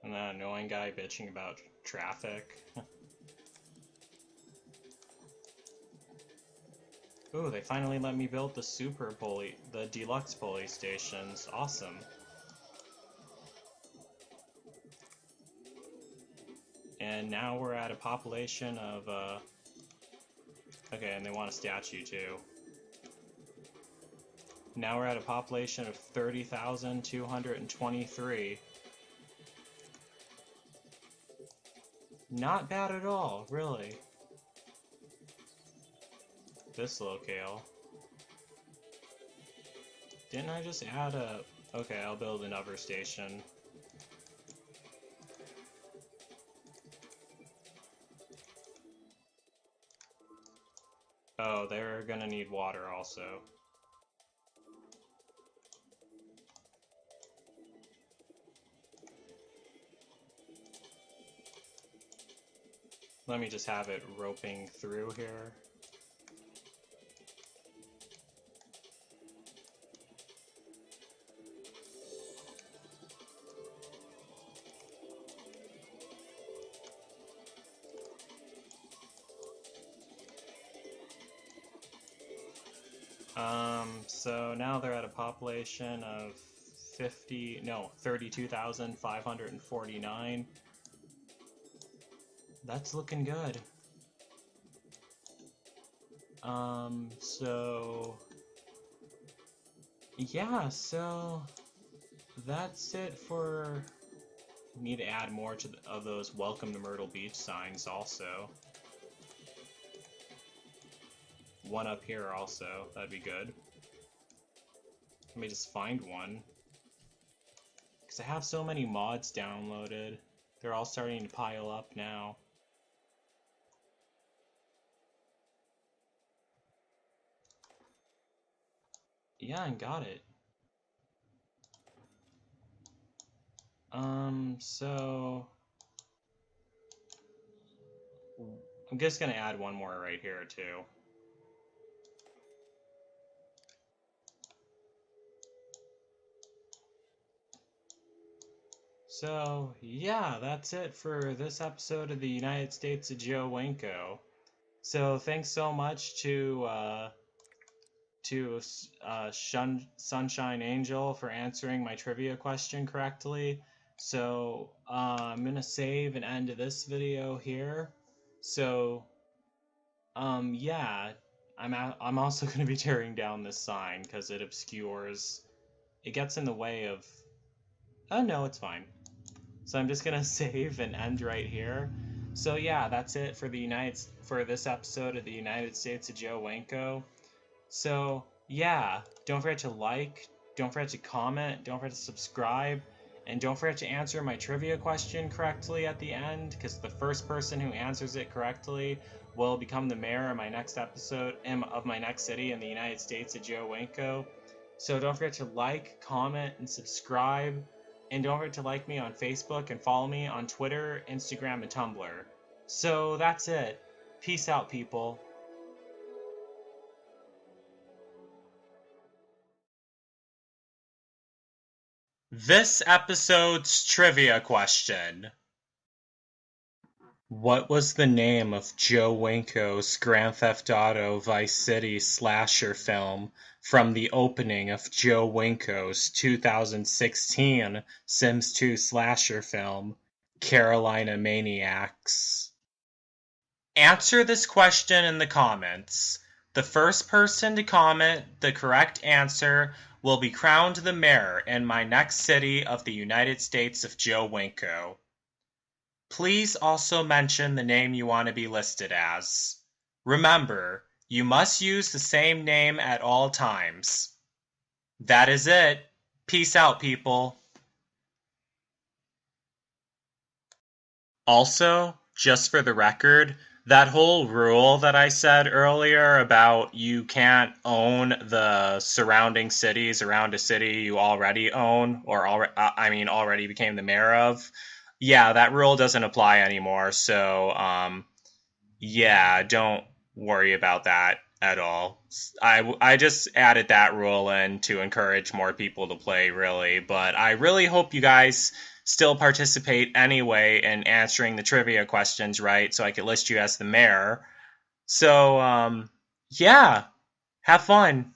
And that annoying guy bitching about traffic. Ooh, they finally let me build the deluxe police stations. Awesome. And now we're at a population of, okay, and they want a statue too. Now we're at a population of 30,223. Not bad at all, really. This locale. Didn't I just add a... Okay, I'll build another station. Oh, they're gonna need water also. Let me just have it roping through here. So now they're at a population of 32,549. That's looking good. So yeah, so that's it for me to add more of those Welcome to Myrtle Beach signs also. One up here also, that'd be good. Let me just find one. Because I have so many mods downloaded. They're all starting to pile up now. Yeah, and got it. So I'm just gonna add one more right here too. So yeah, that's it for this episode of the United States of Joe Winko. So thanks so much to Sunshine Angel for answering my trivia question correctly. So I'm gonna save and end this video here. So yeah, I'm also gonna be tearing down this sign because it obscures. It gets in the way of. Oh no, it's fine. So I'm just gonna save and end right here. So yeah, that's it for this episode of the United States of Joe Winko. So yeah, don't forget to like, don't forget to comment, don't forget to subscribe, and don't forget to answer my trivia question correctly at the end, because the first person who answers it correctly will become the mayor of my next episode of my next city in the United States of Joe Winko. So don't forget to like, comment, and subscribe. And don't forget to like me on Facebook and follow me on Twitter, Instagram, and Tumblr. So that's it. Peace out, people. This episode's trivia question. What was the name of Joe Winko's Grand Theft Auto Vice City slasher film from the opening of Joe Winko's 2016 Sims 2 slasher film, Carolina Maniacs? Answer this question in the comments. The first person to comment the correct answer will be crowned the mayor in my next city of the United States of Joe Winko. Please also mention the name you want to be listed as. Remember, you must use the same name at all times. That is it. Peace out, people. Also, just for the record, that whole rule that I said earlier about you can't own the surrounding cities around a city you already own, or already became the mayor of, yeah, that rule doesn't apply anymore. So, yeah, don't worry about that at all. I just added that rule in to encourage more people to play, really. But I really hope you guys still participate anyway in answering the trivia questions right, so I could list you as the mayor. So, yeah, have fun.